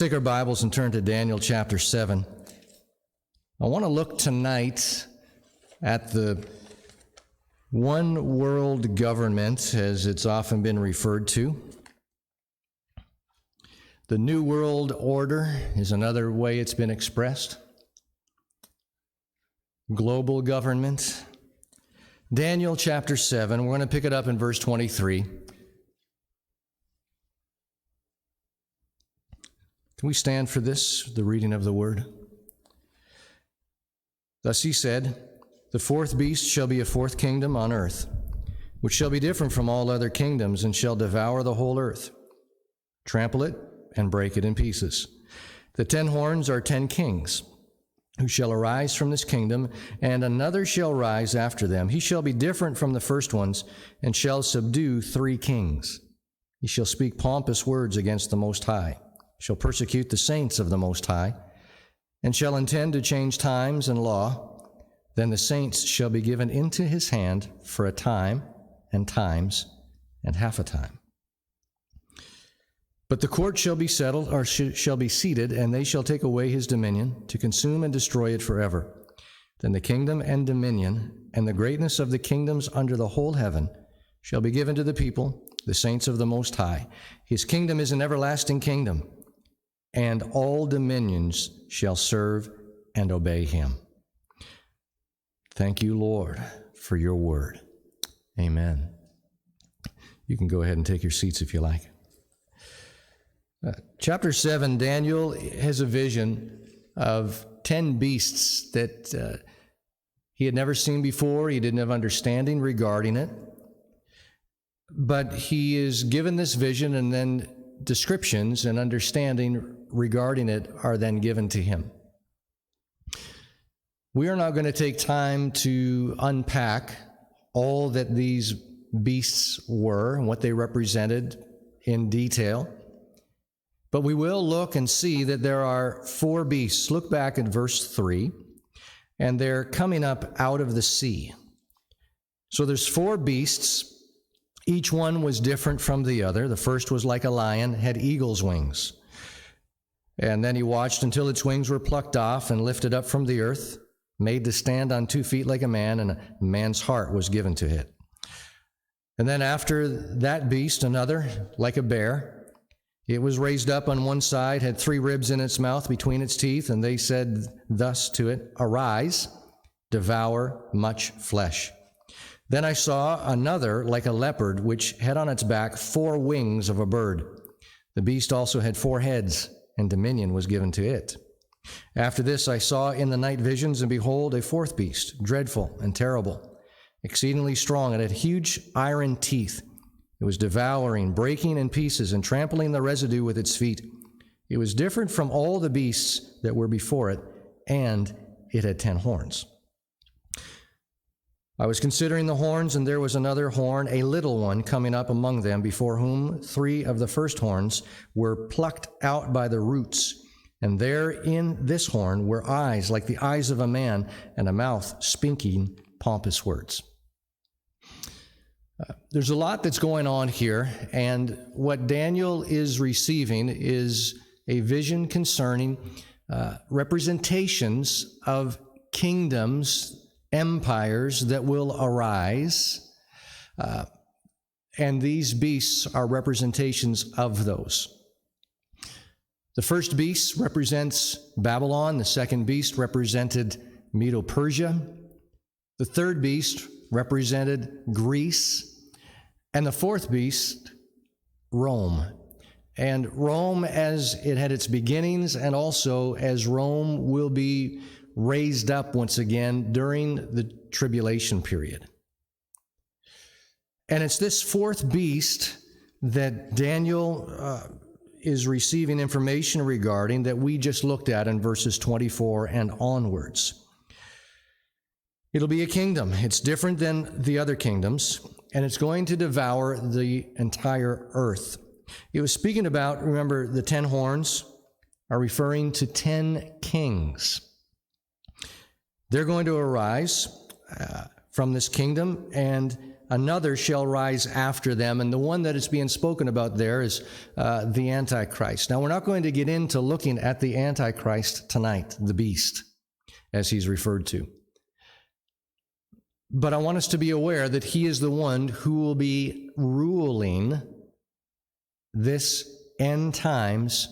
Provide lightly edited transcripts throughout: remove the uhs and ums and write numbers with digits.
Take our Bibles and turn to Daniel chapter 7. I want to look tonight at the one world government, as it's often been referred to. The New World Order is another way it's been expressed. Global government. Daniel chapter 7, we're going to pick it up in verse 23. Can we stand for this, the reading of the word? Thus he said, "The fourth beast shall be a fourth kingdom on earth, which shall be different from all other kingdoms, and shall devour the whole earth, trample it, and break it in pieces. The 10 horns are 10 kings, who shall arise from this kingdom, and another shall rise after them. He shall be different from the first ones, and shall subdue 3 kings. He shall speak pompous words against the Most High, shall persecute the saints of the Most High, and shall intend to change times and law. Then the saints shall be given into his hand for a time, and times, and half a time. But the court shall be settled, or shall be seated, and they shall take away his dominion, to consume and destroy it forever. Then the kingdom and dominion, and the greatness of the kingdoms under the whole heaven, shall be given to the people, the saints of the Most High. His kingdom is an everlasting kingdom, and all dominions shall serve and obey him." Thank you, Lord, for your word. Amen. You can go ahead and take your seats if you like. Chapter 7, Daniel has a vision of 10 beasts that he had never seen before. He didn't have understanding regarding it. But he is given this vision, and then descriptions and understanding regarding it are then given to him. We are not going to take time to unpack all that these beasts were and what they represented in detail, but we will look and see that there are 4 beasts. Look back at verse 3, and they're coming up out of the sea. So there's 4 beasts. Each one was different from the other. The first was like a lion, had eagle's wings. And then he watched until its wings were plucked off and lifted up from the earth, made to stand on 2 feet like a man, and a man's heart was given to it. And then after that beast, another, like a bear. It was raised up on one side, had 3 ribs in its mouth between its teeth, and they said thus to it, "Arise, devour much flesh." Then I saw another like a leopard, which had on its back 4 wings of a bird. The beast also had 4 heads, and dominion was given to it. After this I saw in the night visions, and behold, a 4th beast, dreadful and terrible, exceedingly strong, and had huge iron teeth. It was devouring, breaking in pieces, and trampling the residue with its feet. It was different from all the beasts that were before it, and it had 10 horns. I was considering the horns, and there was another horn, a little one, coming up among them, before whom 3 of the first horns were plucked out by the roots. And there in this horn were eyes like the eyes of a man, and a mouth speaking pompous words. There's a lot that's going on here, and what Daniel is receiving is a vision concerning representations of kingdoms, empires that will arise, and these beasts are representations of those. The first beast represents Babylon. The second beast represented Medo-Persia. The third beast represented Greece. And the 4th beast, Rome. And Rome as it had its beginnings, and also as Rome will be raised up once again during the tribulation period. And it's this 4th beast that Daniel is receiving information regarding that we just looked at in verses 24 and onwards. It'll be a kingdom. It's different than the other kingdoms, and it's going to devour the entire earth. It was speaking about, remember, the 10 horns are referring to 10 kings. They're going to arise from this kingdom, and another shall rise after them. And the one that is being spoken about there is the Antichrist. Now, we're not going to get into looking at the Antichrist tonight, the beast, as he's referred to. But I want us to be aware that he is the one who will be ruling this end times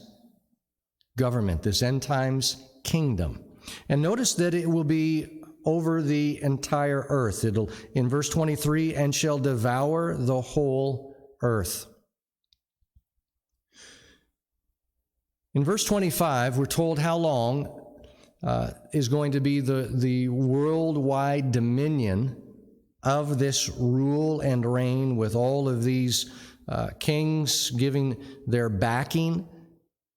government, this end times kingdom. And notice that it will be over the entire earth. It'll, in verse 23, and shall devour the whole earth. In verse 25, we're told how long is going to be the worldwide dominion of this rule and reign, with all of these kings giving their backing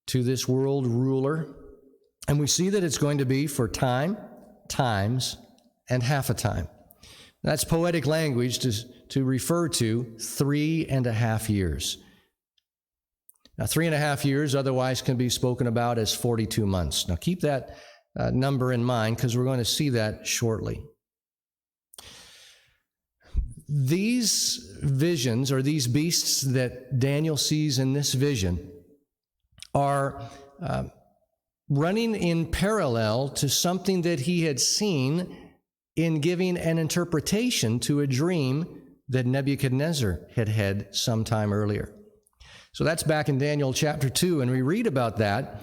to this world ruler. And we see that it's going to be for time, times, and half a time. That's poetic language to refer to 3.5 years. Now, 3.5 years otherwise can be spoken about as 42 months. Now, keep that number in mind, because we're going to see that shortly. These visions, or these beasts that Daniel sees in this vision, are running in parallel to something that he had seen in giving an interpretation to a dream that Nebuchadnezzar had had sometime earlier. So that's back in Daniel chapter 2, and we read about that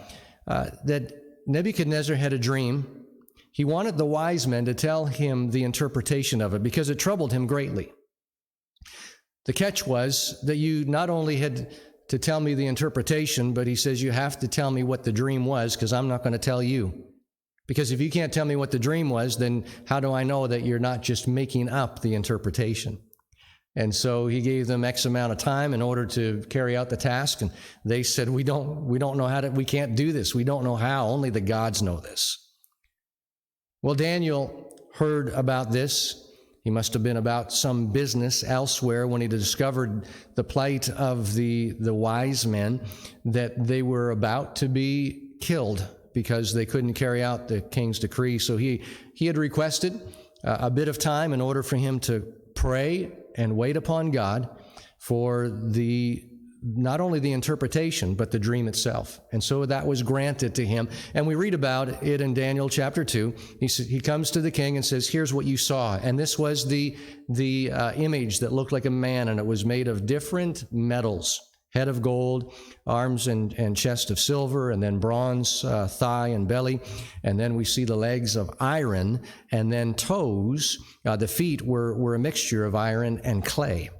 Nebuchadnezzar had a dream. He wanted the wise men to tell him the interpretation of it because it troubled him greatly. The catch was that you not only had to tell me the interpretation, but he says you have to tell me what the dream was, because I'm not going to tell you. Because if you can't tell me what the dream was, then how do I know that you're not just making up the interpretation? And so he gave them X amount of time in order to carry out the task, and they said, we don't know how to, we can't do this. We don't know how. Only the gods know this. Well, Daniel heard about this. He must have been about some business elsewhere when he discovered the plight of the wise men, that they were about to be killed because they couldn't carry out the king's decree. So he had requested a bit of time in order for him to pray and wait upon God for not only the interpretation, but the dream itself. And so that was granted to him. And we read about it in Daniel chapter 2. He comes to the king and says, here's what you saw. And this was the image that looked like a man, and it was made of different metals: head of gold, arms and chest of silver, and then bronze, thigh and belly. And then we see the legs of iron, and then toes. The feet were a mixture of iron and clay.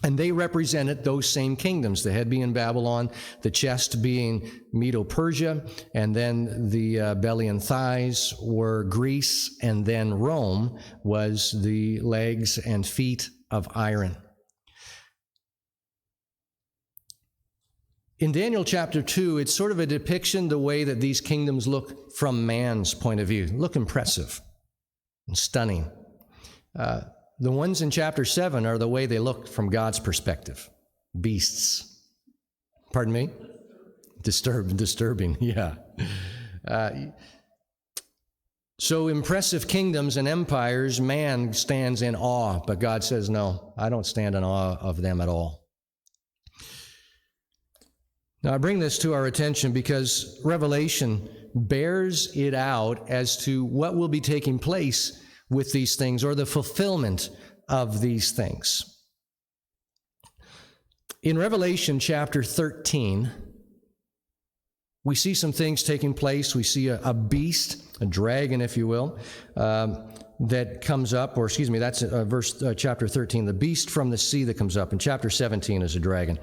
And they represented those same kingdoms, the head being Babylon, the chest being Medo-Persia, and then the belly and thighs were Greece, and then Rome was the legs and feet of iron. In Daniel chapter 2, it's sort of a depiction the way that these kingdoms look from man's point of view. Look impressive and stunning. The ones in chapter 7 are the way they look from God's perspective. Beasts. Pardon me? Disturbing, yeah. So impressive kingdoms and empires, man stands in awe, but God says, no, I don't stand in awe of them at all. Now, I bring this to our attention because Revelation bears it out as to what will be taking place with these things, or the fulfillment of these things. In Revelation chapter 13, we see some things taking place. We see a beast, a dragon, if you will, that comes up, or excuse me, that's chapter 13, the beast from the sea that comes up. In chapter 17 is a dragon.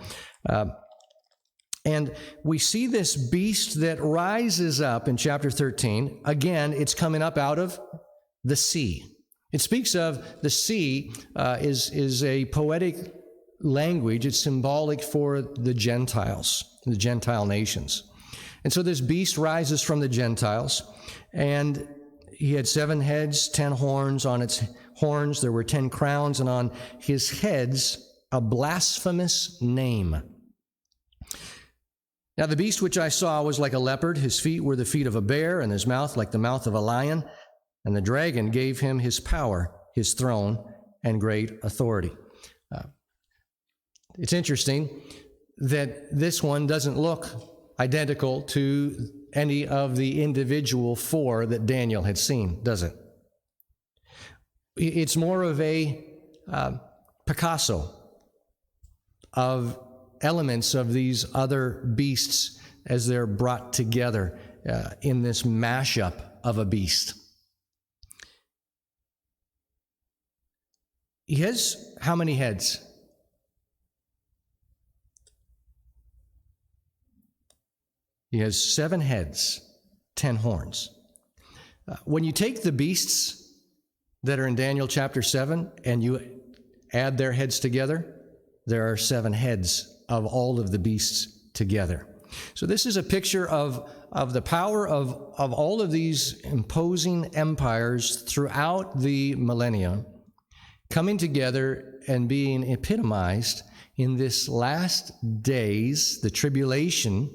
And we see this beast that rises up in chapter 13. Again, it's coming up out of the sea. It speaks of the sea is a poetic language. It's symbolic for the Gentiles, the Gentile nations. And so this beast rises from the Gentiles, and he had 7 heads, 10 horns. On its horns there were 10 crowns, and on his heads a blasphemous name. Now the beast which I saw was like a leopard. His feet were the feet of a bear, and his mouth like the mouth of a lion. And the dragon gave him his power, his throne, and great authority. It's interesting that this one doesn't look identical to any of the individual four that Daniel had seen, does it? It's more of a Picasso of elements of these other beasts as they're brought together in this mashup of a beast. He has how many heads? He has 7 heads, 10 horns. When you take the beasts that are in Daniel chapter 7 and you add their heads together, there are 7 heads of all of the beasts together. So this is a picture of the power of all of these imposing empires throughout the millennia coming together and being epitomized in this last days, the tribulation,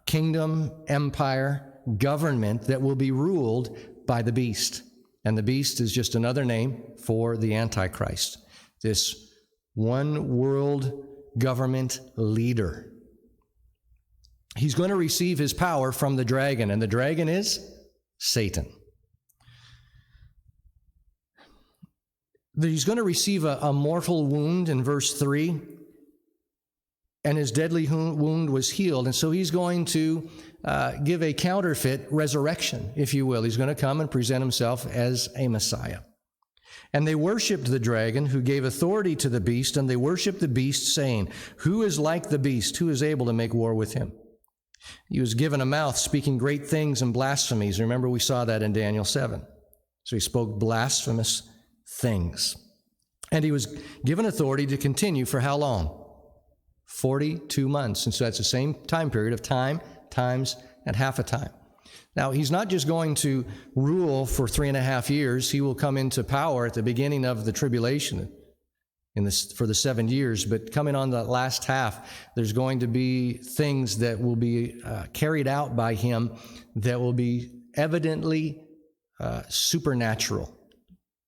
kingdom, empire, government that will be ruled by the beast. And the beast is just another name for the Antichrist, this one world government leader. He's going to receive his power from the dragon, and the dragon is Satan. He's going to receive a mortal wound in verse 3, and his deadly wound was healed. And so he's going to give a counterfeit resurrection, if you will. He's going to come and present himself as a Messiah. And they worshiped the dragon, who gave authority to the beast, and they worshiped the beast, saying, "Who is like the beast? Who is able to make war with him?" He was given a mouth speaking great things and blasphemies. Remember, we saw that in Daniel 7. So he spoke blasphemous things. And he was given authority to continue for how long? 42 months. And so that's the same time period of time, times, and half a time. Now, he's not just going to rule for 3.5 years. He will come into power at the beginning of the tribulation for the 7 years. But coming on the last half, there's going to be things that will be carried out by him that will be evidently supernatural.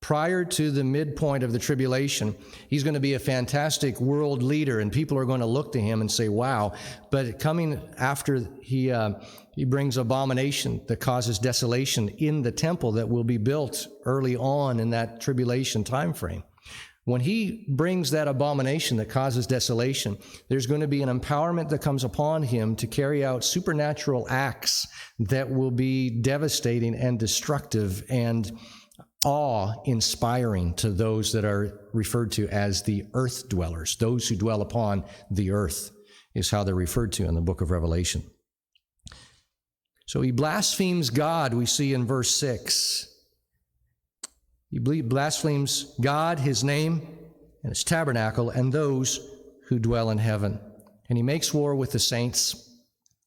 Prior to the midpoint of the tribulation, he's going to be a fantastic world leader, and people are going to look to him and say, wow. But coming after he brings abomination that causes desolation in the temple that will be built early on in that tribulation time frame. When he brings that abomination that causes desolation, there's going to be an empowerment that comes upon him to carry out supernatural acts that will be devastating and destructive and awe-inspiring to those that are referred to as the earth dwellers. Those who dwell upon the earth is how they're referred to in the book of Revelation. So he blasphemes God, we see in verse 6. He blasphemes God, his name, and his tabernacle, and those who dwell in heaven. And he makes war with the saints.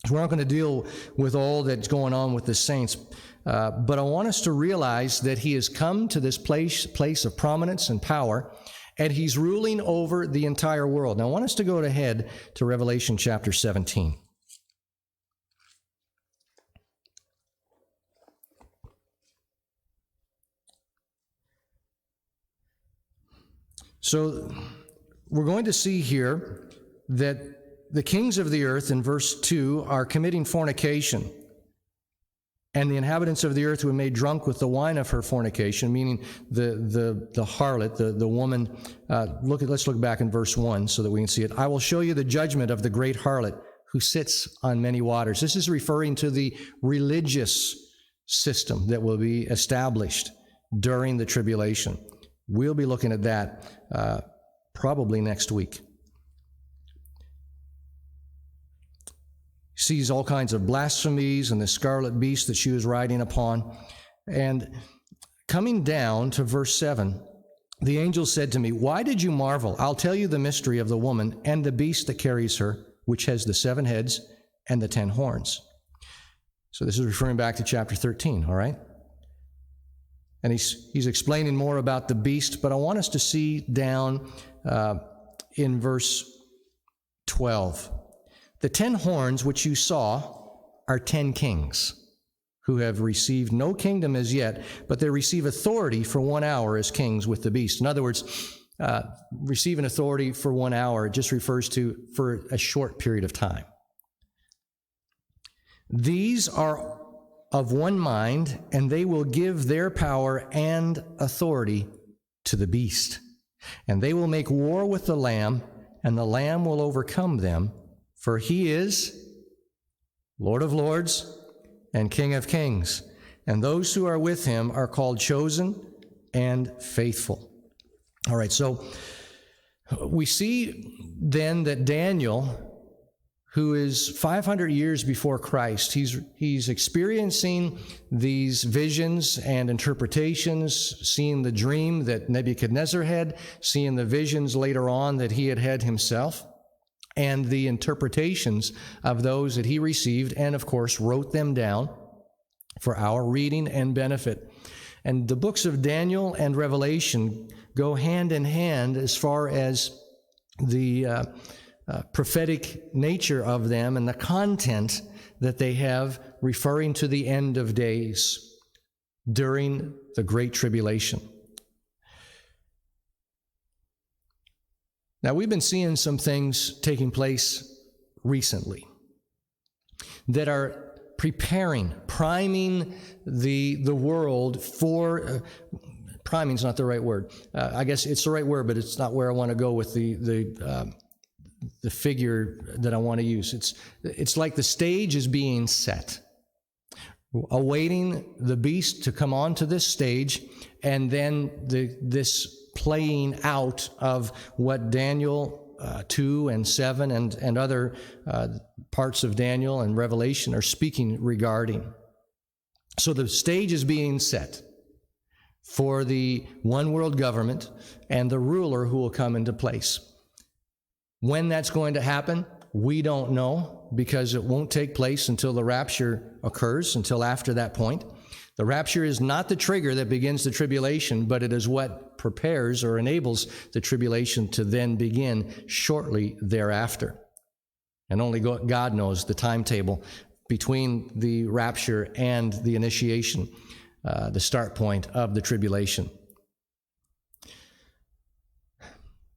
We're not going to deal with all that's going on with the saints, but I want us to realize that he has come to this place of prominence and power, and he's ruling over the entire world. Now, I want us to go ahead to Revelation chapter 17. So we're going to see here that the kings of the earth in verse 2 are committing fornication, and the inhabitants of the earth were made drunk with the wine of her fornication, meaning the harlot, the woman. Let's look back in verse 1 so that we can see it. I will show you the judgment of the great harlot who sits on many waters. This is referring to the religious system that will be established during the tribulation. We'll be looking at that probably next week. Sees all kinds of blasphemies and the scarlet beast that she was riding upon. And coming down to verse 7, the angel said to me, "Why did you marvel? I'll tell you the mystery of the woman and the beast that carries her, which has the 7 heads and the 10 horns." So this is referring back to chapter 13, all right? And he's explaining more about the beast, but I want us to see down in verse 12. The 10 horns which you saw are 10 kings who have received no kingdom as yet, but they receive authority for 1 hour as kings with the beast. In other words, receive an authority for 1 hour. It just refers to for a short period of time. These are of one mind, and they will give their power and authority to the beast. And they will make war with the Lamb, and the Lamb will overcome them, for he is Lord of lords and King of kings. And those who are with him are called chosen and faithful. All right, so we see then that Daniel, who is 500 years before Christ, he's experiencing these visions and interpretations, seeing the dream that Nebuchadnezzar had, seeing the visions later on that he had himself, and the interpretations of those that he received, and of course wrote them down for our reading and benefit. And the books of Daniel and Revelation go hand in hand as far as the prophetic nature of them and the content that they have, referring to the end of days during the Great Tribulation. Now, we've been seeing some things taking place recently that are priming the world for, priming's not the right word. I guess it's the right word, but it's not where I want to go with the figure that I want to use. It's like the stage is being set, awaiting the beast to come onto this stage, and then this playing out of what Daniel 2 and 7 and other parts of Daniel and Revelation are speaking regarding. So the stage is being set for the one world government and the ruler who will come into place. When that's going to happen, we don't know, because it won't take place until the rapture occurs, until after that point. The rapture is not the trigger that begins the tribulation, but it is what prepares or enables the tribulation to then begin shortly thereafter. And only God knows the timetable between the rapture and the initiation, the start point of the tribulation.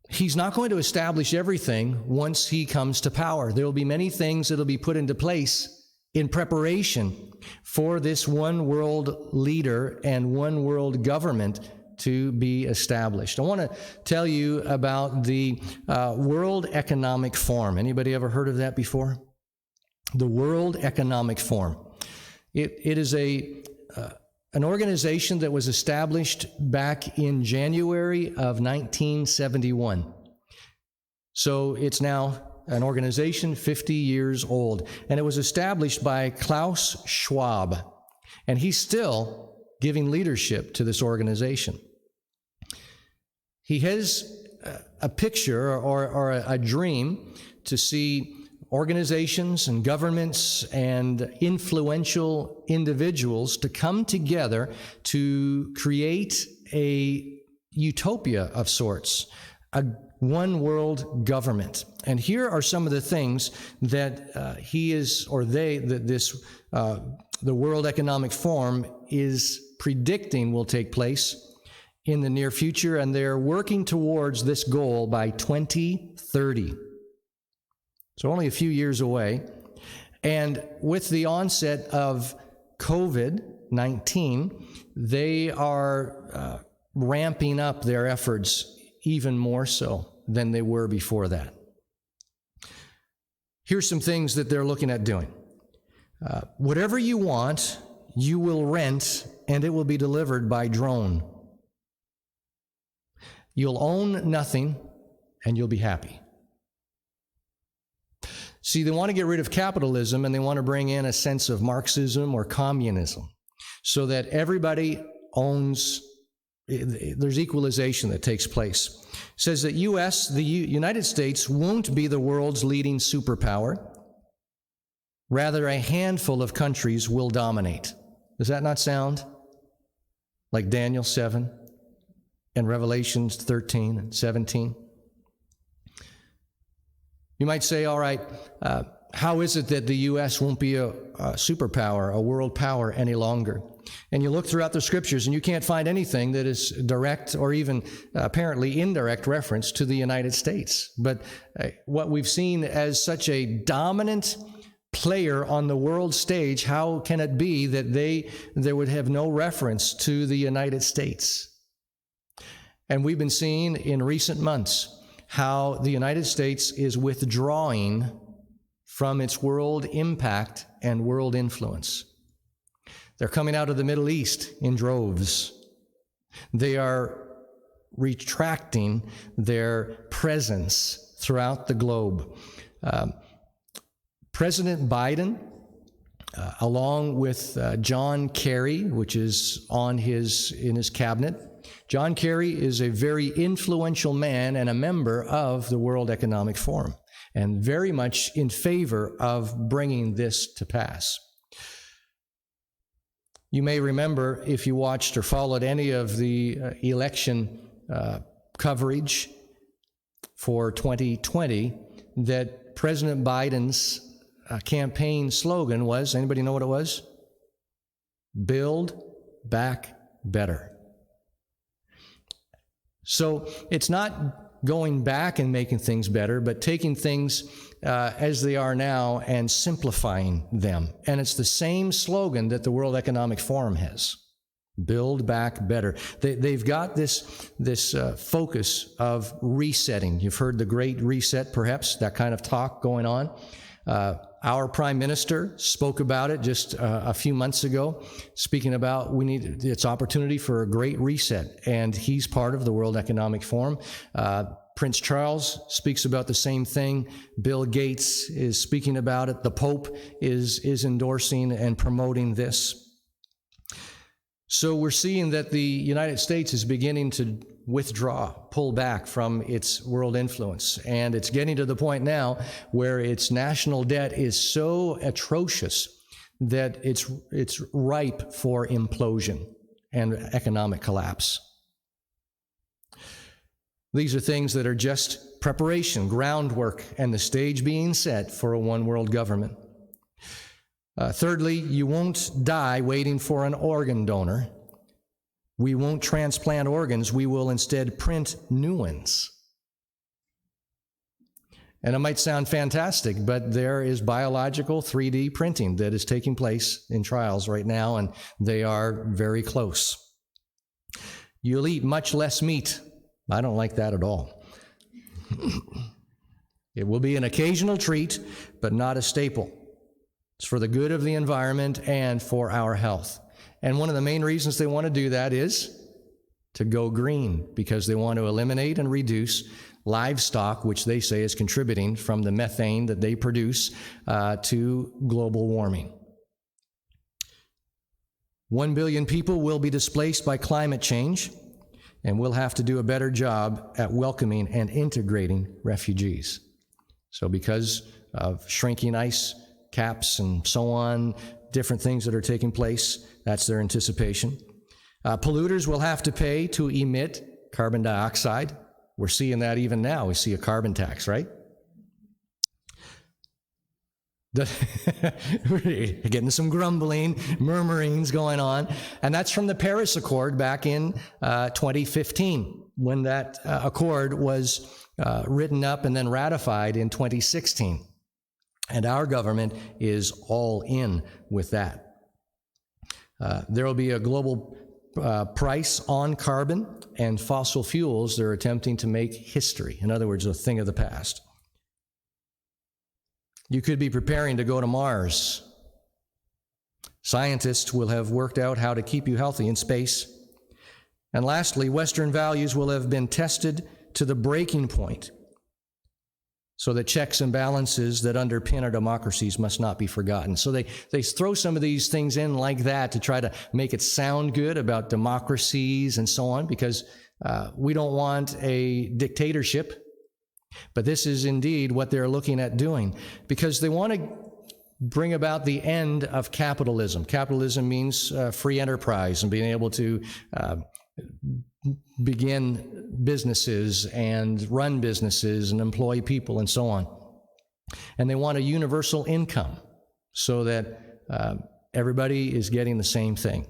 He's not going to establish everything once he comes to power. There will be many things that will be put into place in preparation for this one world leader and one world government to be established. I want to tell you about the World Economic Forum. Anybody ever heard of that before? The World Economic Forum. It is an organization that was established back in January of 1971. So it's now an organization 50 years old. And it was established by Klaus Schwab. And he's still giving leadership to this organization. He has a picture or a dream to see organizations and governments and influential individuals to come together to create a utopia of sorts, a one world government. And here are some of the things that the World Economic Forum is predicting will take place in the near future, and they're working towards this goal by 2030. So only a few years away. And with the onset of COVID-19, they are ramping up their efforts even more so than they were before that. Here's some things that they're looking at doing. Whatever you want, you will rent, and it will be delivered by drone. You'll own nothing, and you'll be happy. See, they want to get rid of capitalism, and they want to bring in a sense of Marxism or communism so that everybody owns, there's equalization that takes place. It says that the United States won't be the world's leading superpower. Rather, a handful of countries will dominate. Does that not sound like Daniel 7 and Revelations 13 and 17? You might say, all right, how is it that the U.S. won't be a superpower, a world power any longer? And you look throughout the scriptures and you can't find anything that is direct or even apparently indirect reference to the United States. But what we've seen as such a dominant player on the world stage, how can it be that there would have no reference to the United States? And we've been seeing in recent months how the United States is withdrawing from its world impact and world influence. They're coming out of the Middle East in droves. They are retracting their presence throughout the globe. President Biden, along with John Kerry, which is in his cabinet. John Kerry is a very influential man and a member of the World Economic Forum, and very much in favor of bringing this to pass. You may remember, if you watched or followed any of the election coverage for 2020, that President Biden's campaign slogan was, anybody know what it was? Build Back Better. So it's not going back and making things better, but taking things as they are now and simplifying them. And it's the same slogan that the World Economic Forum has. Build Back Better. They've got this focus of resetting. You've heard the Great Reset, perhaps, that kind of talk going on. Our Prime Minister spoke about it just a few months ago, speaking about it's opportunity for a great reset, and he's part of the World Economic Forum. Prince Charles speaks about the same thing. Bill Gates is speaking about it. The Pope is endorsing and promoting this. So we're seeing that the United States is beginning to pull back from its world influence. And it's getting to the point now where its national debt is so atrocious that it's ripe for implosion and economic collapse. These are things that are just preparation, groundwork, and the stage being set for a one world government. Thirdly, you won't die waiting for an organ donor. We won't transplant organs. We will instead print new ones. And it might sound fantastic, but there is biological 3D printing that is taking place in trials right now, and they are very close. You'll eat much less meat. I don't like that at all. It will be an occasional treat, but not a staple. It's for the good of the environment and for our health. And one of the main reasons they want to do that is to go green, because they want to eliminate and reduce livestock, which they say is contributing from the methane that they produce to global warming. 1 billion people will be displaced by climate change, and we'll have to do a better job at welcoming and integrating refugees. So because of shrinking ice caps and so on, different things that are taking place, that's their anticipation. Polluters will have to pay to emit carbon dioxide. We're seeing that even now. We see a carbon tax, right? Getting some grumbling, murmurings going on. And that's from the Paris Accord back in 2015, when that accord was written up and then ratified in 2016. And our government is all in with that. There will be a global price on carbon and fossil fuels. They're attempting to make history. In other words, a thing of the past. You could be preparing to go to Mars. Scientists will have worked out how to keep you healthy in space. And lastly, Western values will have been tested to the breaking point, so the checks and balances that underpin our democracies must not be forgotten. So they throw some of these things in like that to try to make it sound good about democracies and so on, because we don't want a dictatorship. But this is indeed what they're looking at doing, because they want to bring about the end of capitalism. Capitalism means free enterprise and being able to begin businesses and run businesses and employ people and so on. And they want a universal income so that everybody is getting the same thing.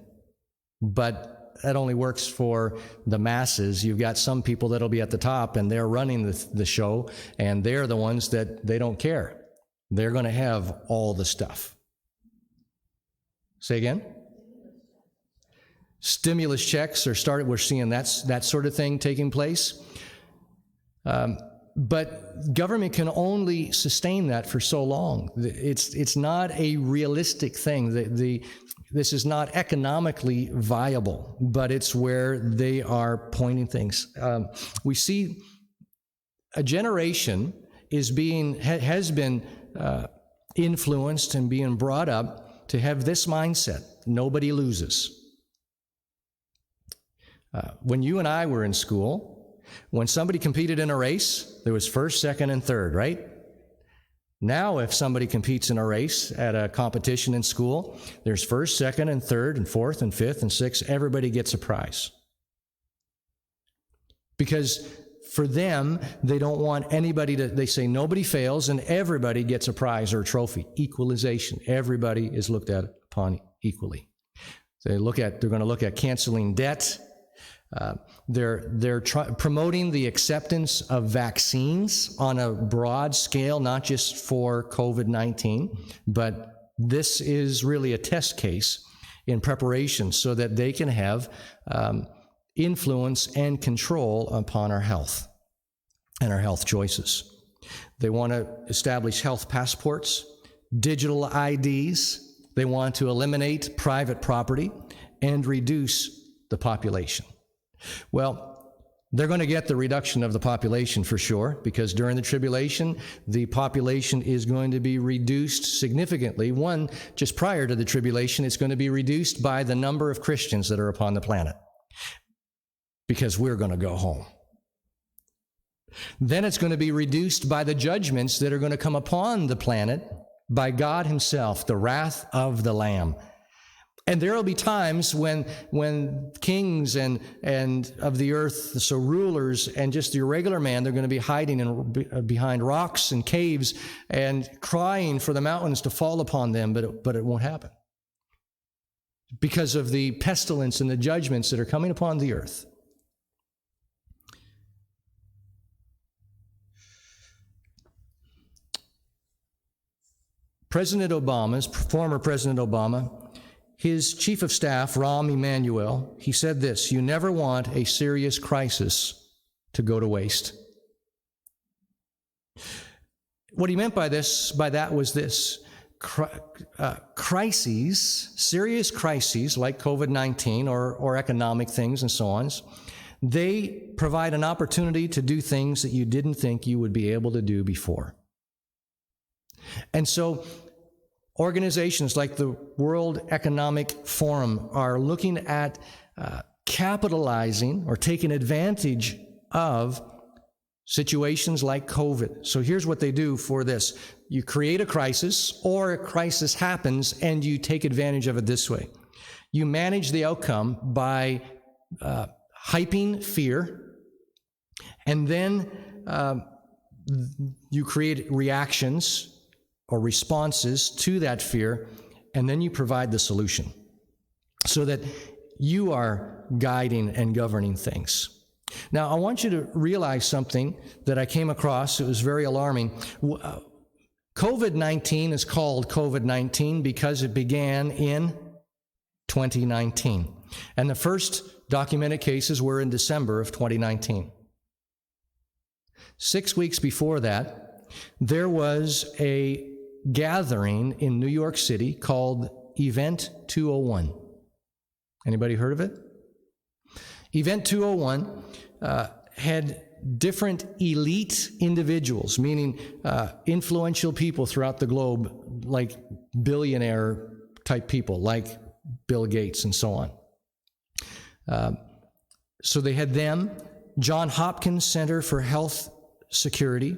but that only works for the masses. You've got some people that'll be at the top, and they're running the show, and they're the ones that they don't care. They're going to have all the stuff. Say again? Stimulus checks are started. We're seeing that sort of thing taking place. But government can only sustain that for so long. It's not a realistic thing. This is not economically viable, but it's where they are pointing things. We see a generation has been influenced and being brought up to have this mindset: nobody loses. When you and I were in school, when somebody competed in a race, there was first, second, and third, right? Now, if somebody competes in a race at a competition in school, there's first, second, and third, and fourth, and fifth, and sixth. Everybody gets a prize. Because for them, they don't want anybody to, they say nobody fails and everybody gets a prize or a trophy. Equalization. Everybody is looked at upon equally. They're going to look at canceling debt. They're promoting the acceptance of vaccines on a broad scale, not just for COVID-19, but this is really a test case in preparation so that they can have influence and control upon our health and our health choices. They want to establish health passports, digital IDs. They want to eliminate private property and reduce the population. Well, they're going to get the reduction of the population for sure, because during the tribulation, the population is going to be reduced significantly. One, just prior to the tribulation, it's going to be reduced by the number of Christians that are upon the planet, because we're going to go home. Then it's going to be reduced by the judgments that are going to come upon the planet by God himself, the wrath of the Lamb. And there will be times when kings and of the earth, so rulers and just the regular man, they're going to be hiding behind rocks and caves and crying for the mountains to fall upon them, but it won't happen because of the pestilence and the judgments that are coming upon the earth. Former President Obama, his chief of staff, Rahm Emanuel, he said this: "You never want a serious crisis to go to waste." What he meant by that was this: crises, serious crises like COVID-19 or economic things and so on, they provide an opportunity to do things that you didn't think you would be able to do before. And so organizations like the World Economic Forum are looking at capitalizing or taking advantage of situations like COVID. So here's what they do for this. You create a crisis, or a crisis happens and you take advantage of it this way. You manage the outcome by hyping fear, and then you create reactions or responses to that fear, and then you provide the solution so that you are guiding and governing things. Now, I want you to realize something that I came across. It was very alarming. COVID-19 is called COVID-19 because it began in 2019. And the first documented cases were in December of 2019. 6 weeks before that, there was a gathering in New York City called Event 201. Anybody heard of it? Event 201 had different elite individuals, meaning influential people throughout the globe, like billionaire type people like Bill Gates and so on. So they had them, John Hopkins Center for Health Security,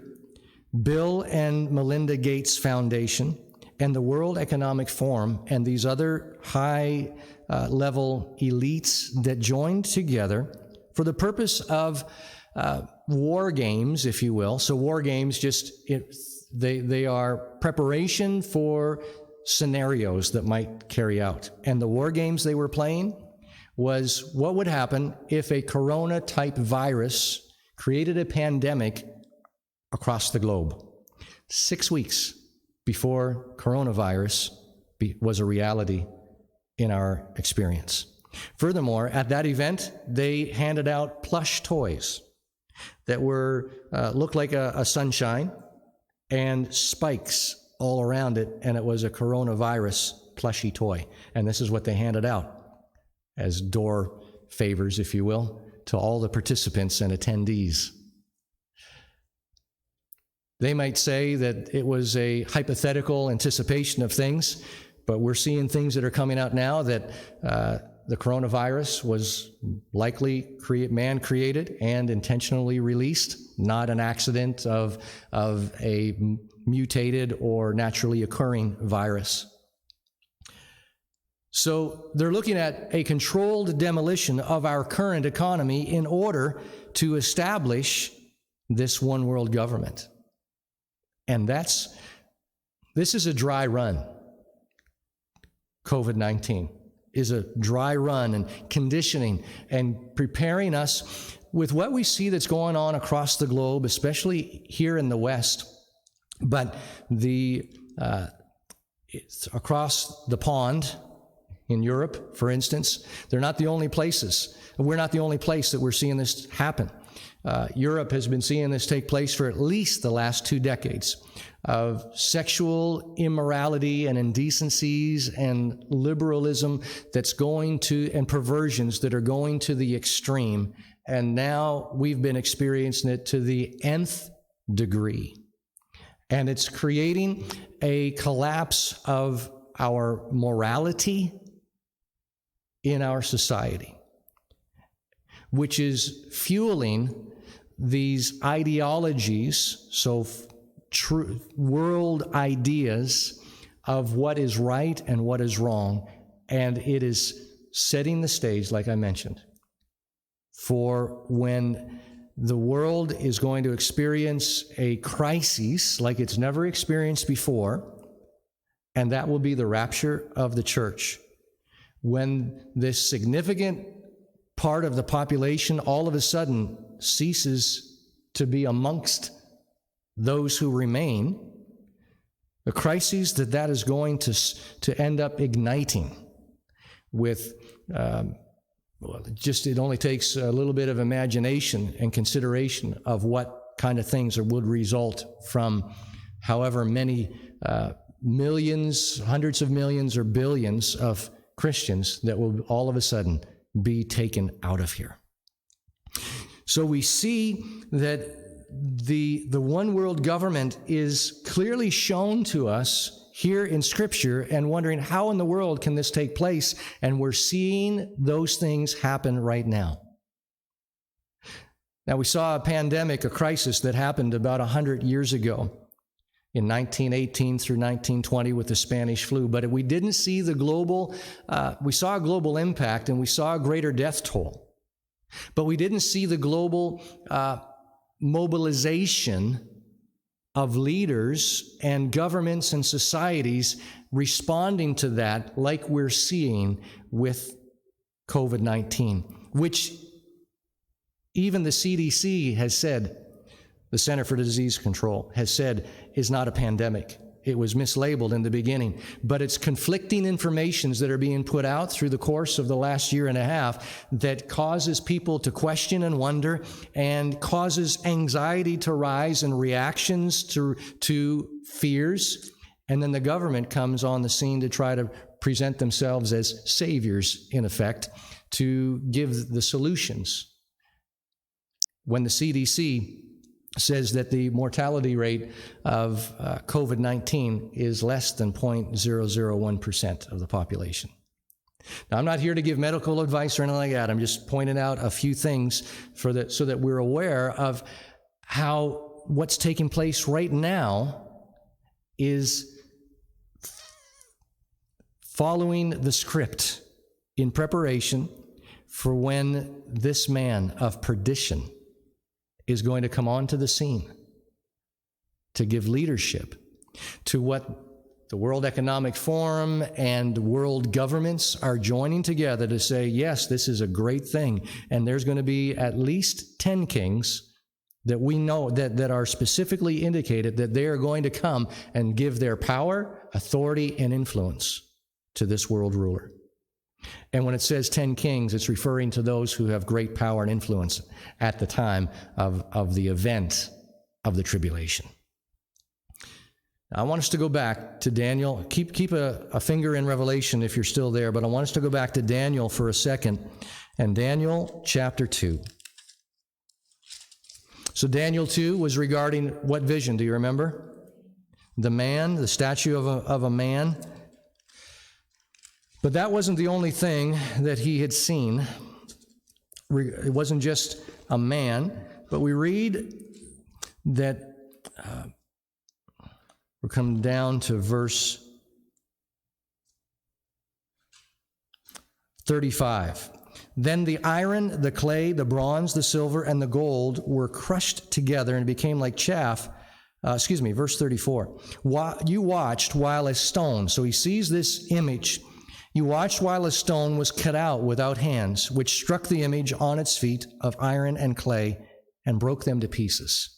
Bill and Melinda Gates Foundation, and the World Economic Forum, and these other high-level elites that joined together for the purpose of war games, if you will. So war games, they are preparation for scenarios that might carry out. And the war games they were playing was what would happen if a corona-type virus created a pandemic across the globe. 6 weeks before coronavirus was a reality in our experience. Furthermore, at that event, they handed out plush toys that were looked like a sunshine and spikes all around it, and it was a coronavirus plushy toy. And this is what they handed out as door favors, if you will, to all the participants and attendees. They might say that it was a hypothetical anticipation of things, but we're seeing things that are coming out now that the coronavirus was likely man-created and intentionally released, not an accident of a mutated or naturally occurring virus. So they're looking at a controlled demolition of our current economy in order to establish this one world government. And this is a dry run. COVID-19 is a dry run and conditioning and preparing us with what we see that's going on across the globe, especially here in the West, but across the pond in Europe, for instance, they're not the only places. We're not the only place that we're seeing this happen. Europe has been seeing this take place for at least the last 2 decades of sexual immorality and indecencies and liberalism that's going to, and perversions that are going to the extreme. And now we've been experiencing it to the nth degree. And it's creating a collapse of our morality in our society, which is fueling these ideologies, so true world ideas of what is right and what is wrong, and it is setting the stage, like I mentioned, for when the world is going to experience a crisis like it's never experienced before, and that will be the rapture of the church. When this significant part of the population all of a sudden ceases to be amongst those who remain, the crises that is going to end up igniting with it only takes a little bit of imagination and consideration of what kind of things would result from however many millions, hundreds of millions, or billions of Christians that will all of a sudden be taken out of here. So we see that the one world government is clearly shown to us here in Scripture, and wondering how in the world can this take place? And we're seeing those things happen right now. Now, we saw a pandemic, a crisis that happened about 100 years ago in 1918 through 1920 with the Spanish flu, but we didn't see the global, we saw a global impact and we saw a greater death toll, but we didn't see the global mobilization of leaders and governments and societies responding to that like we're seeing with COVID-19, which even the CDC has said, the Center for Disease Control has said is not a pandemic. It was mislabeled in the beginning, but it's conflicting informations that are being put out through the course of the last year and a half that causes people to question and wonder and causes anxiety to rise and reactions to fears. And then the government comes on the scene to try to present themselves as saviors, in effect, to give the solutions. When the CDC says that the mortality rate of COVID-19 is less than 0.001% of the population. Now, I'm not here to give medical advice or anything like that. I'm just pointing out a few things so that we're aware of how what's taking place right now is following the script in preparation for when this man of perdition is going to come onto the scene to give leadership to what the World Economic Forum and world governments are joining together to say, yes, this is a great thing. And there's going to be at least 10 kings that we know that are specifically indicated that they are going to come and give their power, authority, and influence to this world ruler. And when it says 10 kings, it's referring to those who have great power and influence at the time of the event of the tribulation. Now, I want us to go back to Daniel. Keep a finger in Revelation if you're still there, but I want us to go back to Daniel for a second. And Daniel chapter 2. So Daniel 2 was regarding what vision? Do you remember? The statue of a man. But that wasn't the only thing that he had seen. It wasn't just a man, but we read that we're coming down to verse 35. Then the iron, the clay, the bronze, the silver, and the gold were crushed together and became like chaff. Verse 34. You watched while a stone, so he sees this image. You watched while a stone was cut out without hands, which struck the image on its feet of iron and clay and broke them to pieces.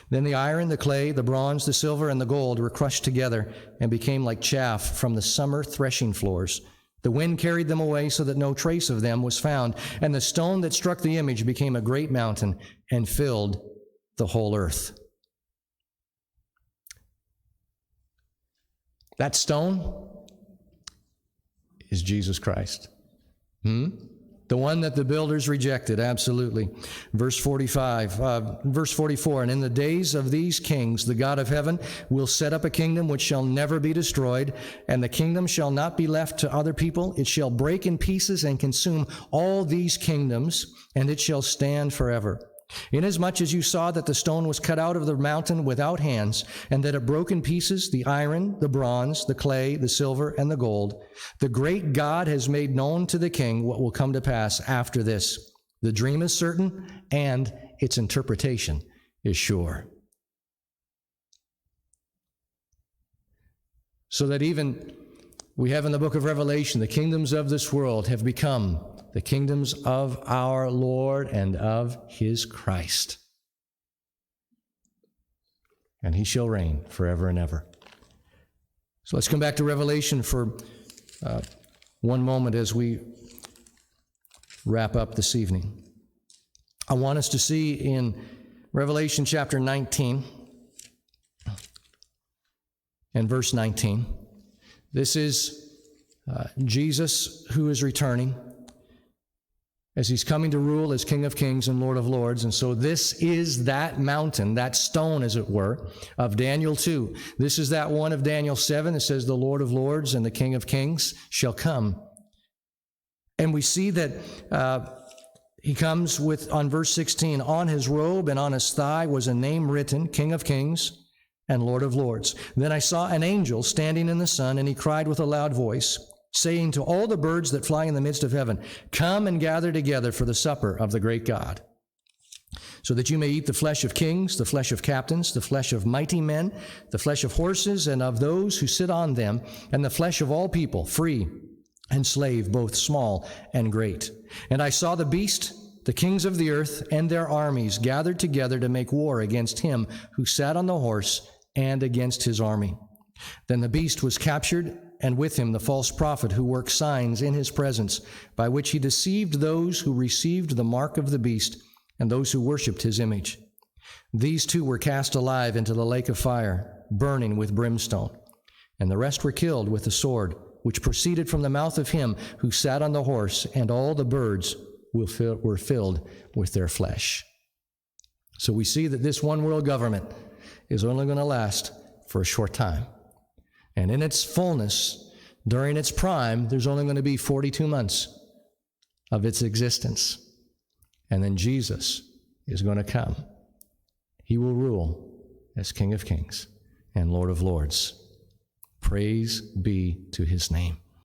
Then the iron, the clay, the bronze, the silver, and the gold were crushed together and became like chaff from the summer threshing floors. The wind carried them away so that no trace of them was found, and the stone that struck the image became a great mountain and filled the whole earth. That stone is Jesus Christ. The one that the builders rejected, absolutely. Verse 44, and in the days of these kings, the God of heaven will set up a kingdom which shall never be destroyed, and the kingdom shall not be left to other people. It shall break in pieces and consume all these kingdoms, and it shall stand forever. Inasmuch as you saw that the stone was cut out of the mountain without hands, and that it broke in pieces the iron, the bronze, the clay, the silver, and the gold, the great God has made known to the king what will come to pass after this. The dream is certain, and its interpretation is sure. So that even we have in the book of Revelation, the kingdoms of this world have become the kingdoms of our Lord and of his Christ. And he shall reign forever and ever. So let's come back to Revelation for one moment as we wrap up this evening. I want us to see in Revelation chapter 19 and verse 19. This is Jesus who is returning as he's coming to rule as King of Kings and Lord of Lords. And so this is that mountain, that stone, as it were, of Daniel 2. This is that one of Daniel 7 that says the Lord of Lords and the King of Kings shall come. And we see that he comes with, on verse 16, on his robe and on his thigh was a name written, King of Kings and Lord of Lords. Then I saw an angel standing in the sun, and he cried with a loud voice, saying to all the birds that fly in the midst of heaven, come and gather together for the supper of the great God, so that you may eat the flesh of kings, the flesh of captains, the flesh of mighty men, the flesh of horses and of those who sit on them, and the flesh of all people, free and slave, both small and great. And I saw the beast, the kings of the earth, and their armies gathered together to make war against him who sat on the horse and against his army. Then the beast was captured, and with him the false prophet who worked signs in his presence, by which he deceived those who received the mark of the beast and those who worshipped his image. These two were cast alive into the lake of fire, burning with brimstone. And the rest were killed with the sword, which proceeded from the mouth of him who sat on the horse, and all the birds were filled with their flesh. So we see that this one world government is only going to last for a short time. And in its fullness, during its prime, there's only going to be 42 months of its existence. And then Jesus is going to come. He will rule as King of Kings and Lord of Lords. Praise be to his name.